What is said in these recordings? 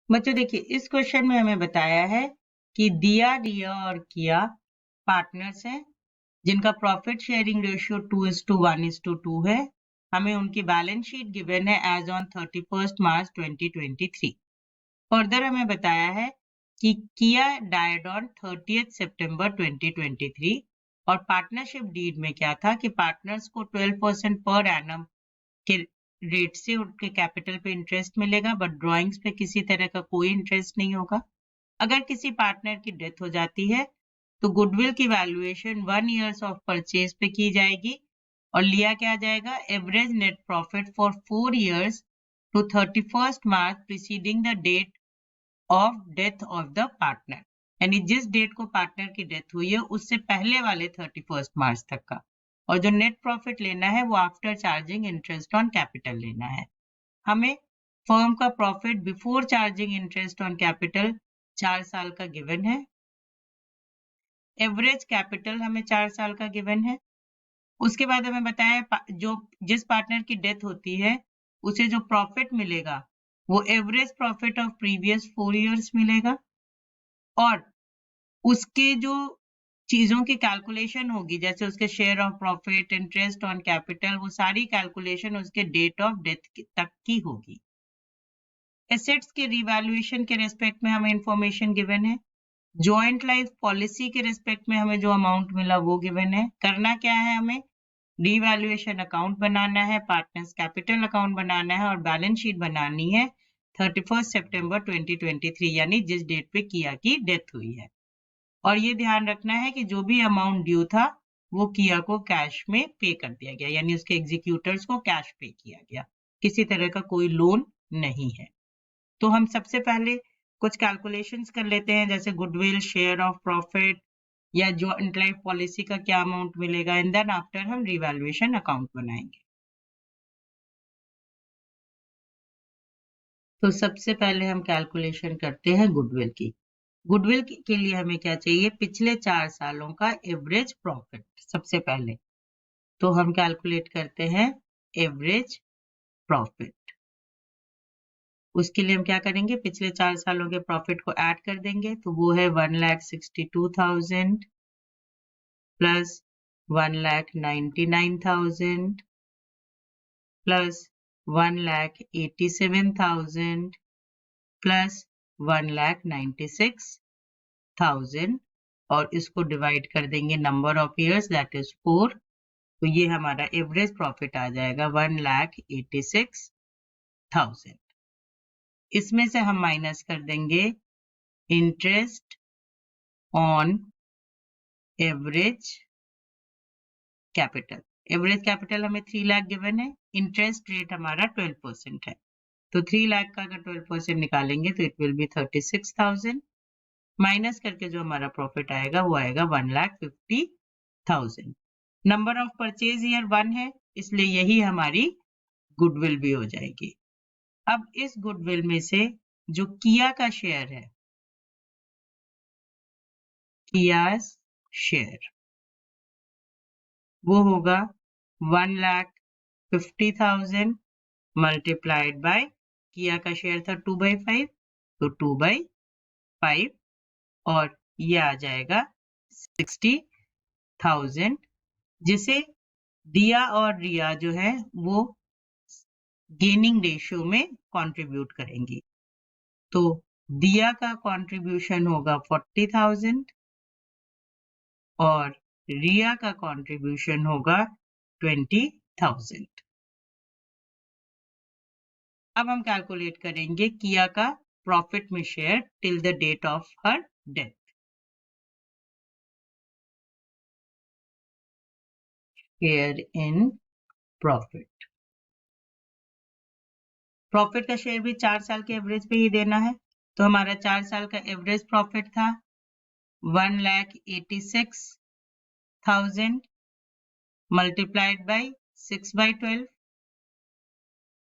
बच्चों देखिए, इस क्वेश्चन में हमें बताया है कि दिया, रिया और किया पार्टनर्स हैं जिनका प्रॉफिट शेयरिंग रेशियो 2:1:2 है। हमें उनकी बैलेंस शीट गिवन है एज ऑन 31 मार्च 2023। फर्दर हमें बताया है कि किया डाइड ऑन 30 सितंबर 2023 और पार्टनरशिप डीड में क्या था कि पार्टनर्स को 12% पर एनम के रेट से उनके कैपिटल पे इंटरेस्ट मिलेगा, बट ड्राइंग्स पे किसी तरह का कोई इंटरेस्ट नहीं होगा। अगर किसी पार्टनर की डेथ हो जाती है तो गुडविल की वैल्यूएशन 1 ईयर्स ऑफ परचेज पे की जाएगी और लिया क्या जाएगा, average net profit for 4 years to 31 March preceding the date of death of the partner, यानी जिस डेट को पार्टनर की डेथ हुई है उससे पहले वाले 31 मार्च तक का। और जो नेट प्रॉफिट लेना है वो after charging interest on capital लेना है। हमें फर्म का profit before charging interest on capital 4 साल का गिवन है। एवरेज कैपिटल हमें 4 साल का गिवन है। उसके बाद हमें बताया जो जिस पार्टनर की डेथ होती है उसे जो प्रॉफिट मिलेगा वो average profit of previous 4 years मिलेगा और उसके जो चीजों की कैलकुलेशन होगी जैसे उसके share of profit, interest on capital, वो सारी कैलकुलेशन उसके डेट ऑफ डेथ तक की होगी। एसेट्स के रिवैल्यूएशन के रेस्पेक्ट में हमें इंफॉर्मेशन गिवन है। जॉइंट लाइफ पॉलिसी के रेस्पेक्ट में हमें जो अमाउंट मिला वो गिवन है। करना क्या है, हमें रिवैल्यूएशन अकाउंट बनाना है, पार्टनर्स कैपिटल अकाउंट बनाना है और बैलेंस शीट बनानी है 31 सितंबर 2023, यानी जिस डेट पे किया की डेथ हुई है। और ये ध्यान रखना है कि जो भी अमाउंट ड्यू था वो किया को कैश में पे कर दिया गया, यानी उसके एग्जीक्यूटर्स को कैश पे किया गया, किसी तरह का कोई लोन नहीं है। तो हम सबसे पहले कुछ कैलकुलेशंस कर लेते हैं, जैसे गुडविल, शेयर ऑफ प्रॉफिट या जॉइंट लाइफ पॉलिसी का क्या अमाउंट मिलेगा, एंड देन आफ्टर हम रिवैल्यूएशन अकाउंट बनाएंगे। तो सबसे पहले हम कैलकुलेशन करते हैं गुडविल की। गुडविल के लिए हमें क्या चाहिए, पिछले 4 सालों का एवरेज प्रॉफिट सबसे पहले। तो हम कैलकुलेट करते हैं एवरेज प्रॉफिट। उसके लिए हम क्या करेंगे, पिछले 4 सालों के प्रॉफिट को ऐड कर देंगे, तो वो है 1,62,000 प्लस 1,99,000 प्लस 1,87,000 प्लस 1,96,000 और इसको डिवाइड कर देंगे number of years, that is 4। तो ये हमारा एवरेज प्रॉफिट आ जाएगा 1,86,000। इसमें से हम माइनस कर देंगे interest on average capital. Average capital हमें 3 लाख गिवन है, इंटरेस्ट रेट हमारा 12% है, तो 3 लाख का अगर 12% निकालेंगे तो इट विल बी 36,000 माइनस करके जो हमारा प्रॉफिट आएगा वो आएगा 1,50,000। नंबर ऑफ परचेज ईयर 1 है, इसलिए यही हमारी गुडविल भी हो जाएगी। अब इस गुडविल में से जो किया का शेयर है, कियास शेयर, वो होगा 1,50,000 मल्टीप्लाइड बाय, किया का शेयर था 2/5, तो 2/5 और ये आ जाएगा 60,000, जिसे दिया और रिया जो है वो गेनिंग रेशियो में कंट्रीब्यूट करेंगी। तो दिया का कंट्रीब्यूशन होगा 40,000 और रिया का कंट्रीब्यूशन होगा 20,000। अब हम कैलकुलेट करेंगे किया का प्रॉफिट में share till the date of her death. Share in profit, profit का शेयर भी 4 साल के एवरेज पे ही देना है। तो हमारा 4 साल का एवरेज प्रॉफिट था 1,86,000 मल्टीप्लाइड बाय 6/12,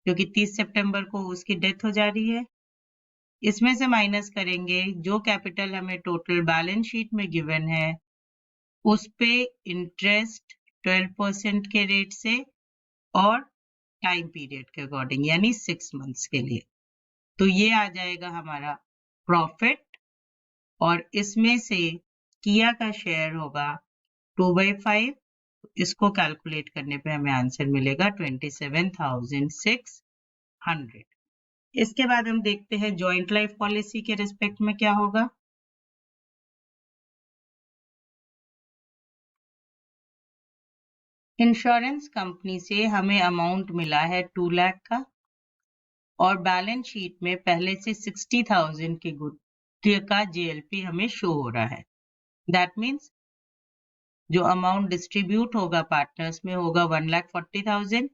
क्योंकि 30 सितंबर को उसकी डेथ हो जा रही है। इसमें से माइनस करेंगे जो कैपिटल हमें टोटल बैलेंस शीट में गिवन है उस पे इंटरेस्ट 12% के रेट से और टाइम पीरियड के अकॉर्डिंग, यानी 6 मंथ्स के लिए। तो ये आ जाएगा हमारा प्रॉफिट, और इसमें से किया का शेयर होगा 2/5। इसको कैलकुलेट करने पे हमें आंसर मिलेगा 27,600। इसके बाद हम देखते हैं जॉइंट लाइफ पॉलिसी के रिस्पेक्ट में क्या होगा। इंश्योरेंस कंपनी से हमें अमाउंट मिला है 2 लाख का, और बैलेंस शीट में पहले से 60,000 का JLP हमें शो हो रहा है। दैट मीन्स जो अमाउंट डिस्ट्रीब्यूट होगा पार्टनर्स में होगा 1,40,000।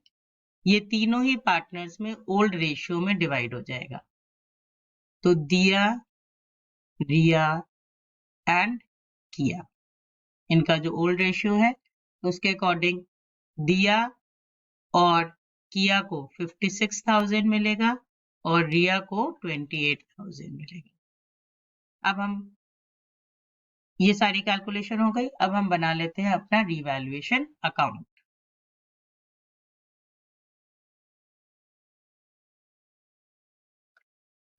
ये तीनों ही पार्टनर्स में ओल्ड रेशियो में डिवाइड हो जाएगा। तो दिया, रिया एंड किया, इनका जो ओल्ड रेशियो है उसके अकॉर्डिंग दिया और किया को 56,000 मिलेगा और रिया को 28,000 मिलेगा। अब हम ये सारी कैलकुलेशन हो गई। अब हम बना लेते हैं अपना रिवैल्यूएशन अकाउंट।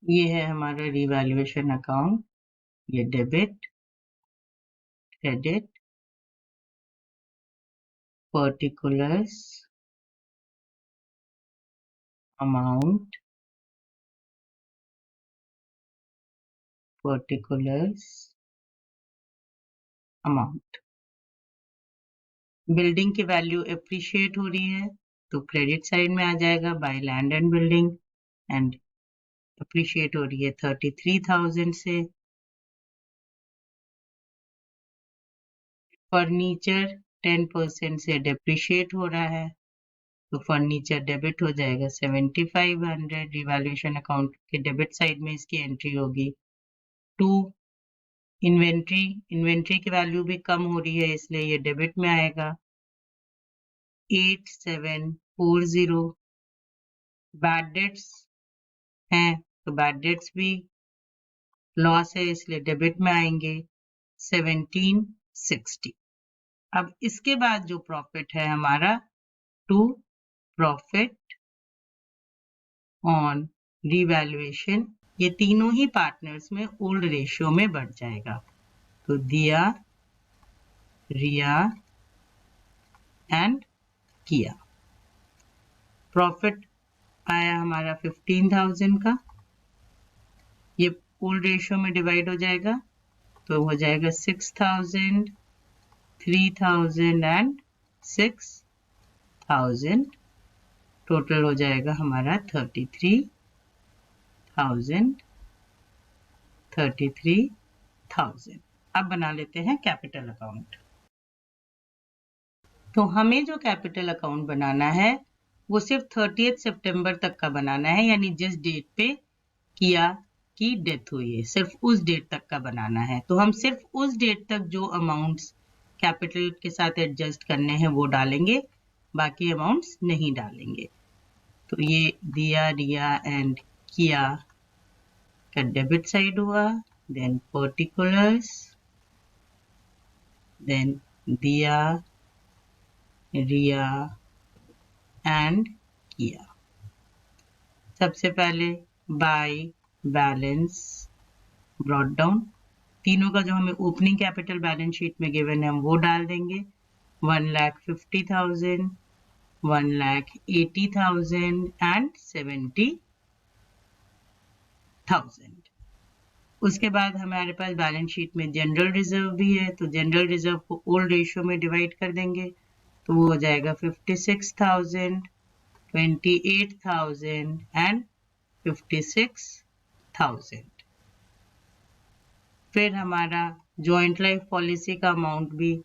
ये है हमारा रिवैल्यूएशन अकाउंट। ये debit, credit, particulars, amount, particulars, amount. Building की वैल्यू एप्रिशिएट हो रही है तो क्रेडिट साइड में आ जाएगा by land and building, and appreciate हो रही है 33,000 से। फर्नीचर 10% से डेप्रिशिएट हो रहा है तो फर्नीचर डेबिट हो जाएगा 7,500। रिवैल्यूएशन अकाउंट के डेबिट साइड में इसकी एंट्री होगी। 2 इन्वेंट्री की वैल्यू भी कम हो रही है इसलिए ये डेबिट में आएगा 8,740। बैड डेट्स हैं तो बैड डेट्स भी लॉस है इसलिए डेबिट में आएंगे 1,760। अब इसके बाद जो प्रॉफिट है हमारा टू प्रॉफिट ऑन रिवैल्यूएशन, ये तीनों ही पार्टनर्स में ओल्ड रेशियो में बढ़ जाएगा। तो दिया, रिया एंड किया। प्रॉफिट आया हमारा 15,000 का, ये ओल्ड रेशियो में डिवाइड हो जाएगा तो हो जाएगा 6,000, 3,000 एंड 6,000। टोटल हो जाएगा हमारा 33,000। अब बना लेते हैं कैपिटल अकाउंट। तो हमें जो कैपिटल अकाउंट बनाना है वो सिर्फ 30 सितंबर तक का बनाना है, यानी जिस डेट पे किया की डेथ हुई है सिर्फ उस डेट तक का बनाना है। तो हम सिर्फ उस डेट तक जो अमाउंट्स कैपिटल के साथ एडजस्ट करने हैं वो डालेंगे, बाकी अमाउंट्स नहीं डालेंगे। तो ये दिया, रिया एंड किया का डेबिट साइड हुआ, देन पर्टिकुलर्स, देन दिया, रिया एंड किया। सबसे पहले बाय बैलेंस ब्रॉट डाउन, तीनों का जो हमें ओपनिंग कैपिटल बैलेंस शीट में गिवन है हम वो डाल देंगे। 1,50,000, 1,80,000 एंड 70,000। उसके बाद हमारे पास बैलेंस शीट में जनरल रिजर्व भी है तो जनरल रिजर्व को ओल्ड रेशियो में डिवाइड कर देंगे तो वो हो जाएगा 56,000, 28,000 एंड 56,000। फिर हमारा जॉइंट लाइफ पॉलिसी का अमाउंट भी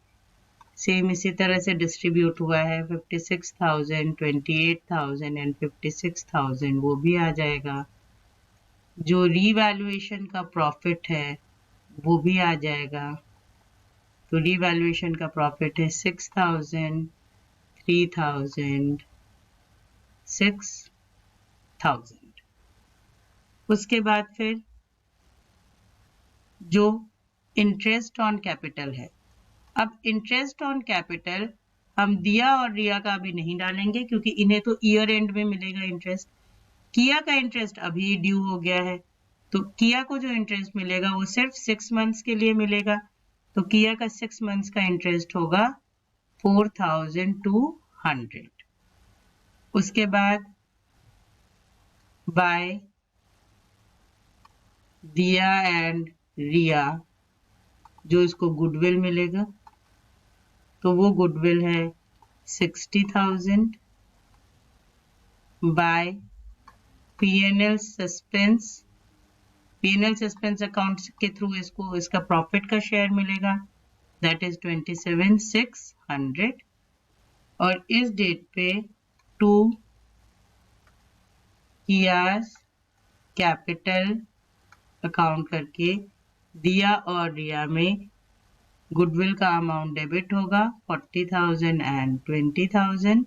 सेम इसी तरह से डिस्ट्रीब्यूट हुआ है 56,000, 28,000 एंड 56,000, वो भी आ जाएगा। जो रीवैल्यूएशन का प्रॉफिट है वो भी आ जाएगा। तो रीवैल्यूएशन का प्रॉफिट है 6,000, 3,000, 6,000। उसके बाद फिर जो इंटरेस्ट ऑन कैपिटल है, अब इंटरेस्ट ऑन कैपिटल हम दिया और रिया का अभी नहीं डालेंगे क्योंकि इन्हें तो ईयर एंड में मिलेगा इंटरेस्ट, किया का इंटरेस्ट अभी ड्यू हो गया है, तो किया को जो इंटरेस्ट मिलेगा वो सिर्फ 6 मंथ्स के लिए मिलेगा, तो किया का 6 मंथ्स का इंटरेस्ट होगा 4200। उसके बाद बाय दिया एंड रिया जो इसको गुडविल मिलेगा, तो वो गुडविल है 60,000 बाय पीएनएल सस्पेंस अकाउंट के थ्रू इसको इसका प्रॉफिट का शेयर मिलेगा, दैट इज 27,600। और इस डेट पे टू कियास कैपिटल अकाउंट करके दिया और रिया में गुडविल का अमाउंट डेबिट होगा 40,000 एंड 20,000।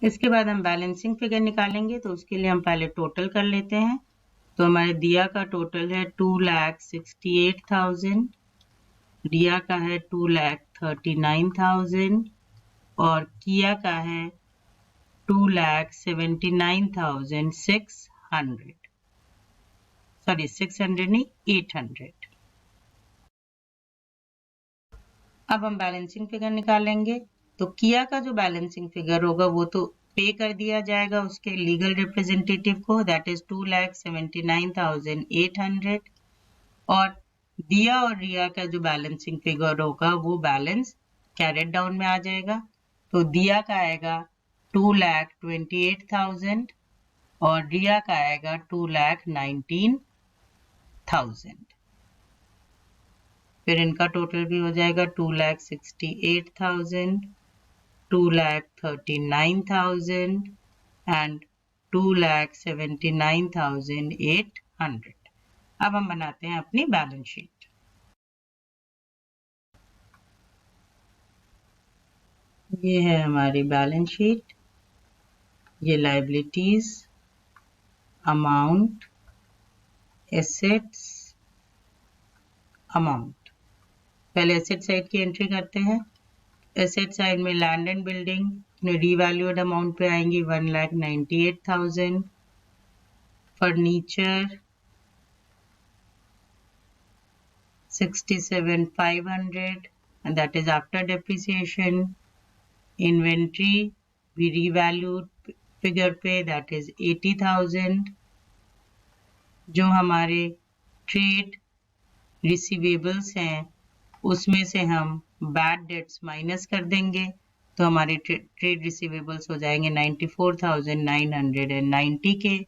इसके बाद हम बैलेंसिंग फिगर निकालेंगे, तो उसके लिए हम पहले टोटल कर लेते हैं। तो हमारे दिया का टोटल है 2,68,000, रिया का है 2,39,000 और किया का है 2,79,600, सॉरी 600 नहीं 800। अब हम बैलेंसिंग फिगर निकालेंगे, तो किया का जो बैलेंसिंग फिगर होगा वो तो पे कर दिया जाएगा उसके लीगल रिप्रेजेंटेटिव को, दैट इज 2,79,800। और दिया और रिया का जो बैलेंसिंग फिगर होगा वो बैलेंस कैरेट डाउन में आ जाएगा, तो दिया का आएगा 2,28,000 और रिया का आएगा 2,19,000। फिर इनका टोटल भी हो जाएगा 2,68,000, 2,39,000 एंड 2,79,800। अब हम बनाते हैं अपनी बैलेंस शीट। ये है हमारी बैलेंस शीट, ये लायबिलिटीज, अमाउंट, एसेट्स, अमाउंट। पहले एसेट साइड की एंट्री करते हैं। एसेट साइड में land and building revalued amount पे आएंगी 1,98,000, furniture 67,500 and that is after depreciation. Inventory we revalued figure पे, that is 80,000. जो हमारे ट्रेड रिसीवेबल्स हैं उसमें से हम बैड डेट्स माइनस कर देंगे, तो हमारे ट्रेड रिसीवेबल्स हो जाएंगे 94,990 के।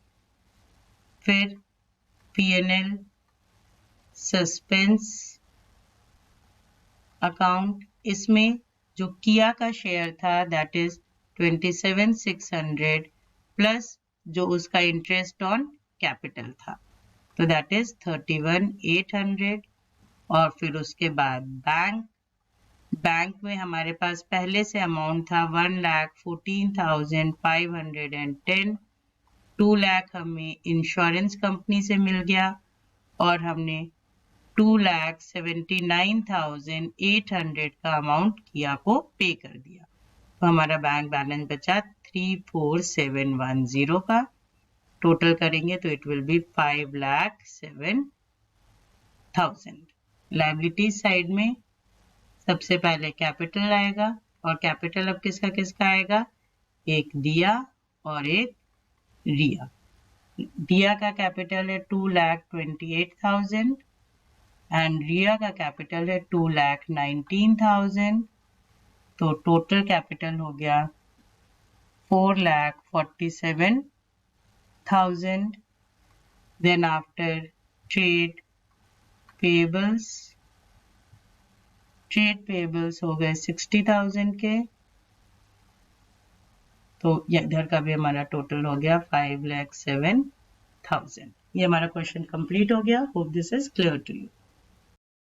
फिर पीएनएल सस्पेंस अकाउंट, इसमें जो किया का शेयर था दैट इज 27,600 प्लस जो उसका इंटरेस्ट ऑन कैपिटल था, तो दैट इज 31,800। और फिर उसके बाद बैंक में हमारे पास पहले से अमाउंट था 1,14,510, 2 लाख हमें इंश्योरेंस कंपनी से मिल गया और हमने 2,79,800 का अमाउंट किया को पे कर दिया, तो हमारा बैंक बैलेंस बचा 34,710 का। टोटल करेंगे तो it will be 5,07,000। Liabilities side में सबसे पहले कैपिटल आएगा, और कैपिटल अब किसका किसका आएगा, एक दिया और एक रिया। दिया का कैपिटल है 2,28,000 एंड रिया का कैपिटल है 2,19,000, तो टोटल कैपिटल हो गया 4,47,000। देन आफ्टर ट्रेड पेबल्स हो गए 60,000 के, तो इधर का भी हमारा टोटल हो गया 5,07,000। ये हमारा क्वेश्चन कंप्लीट हो गया। Hope this is clear to you.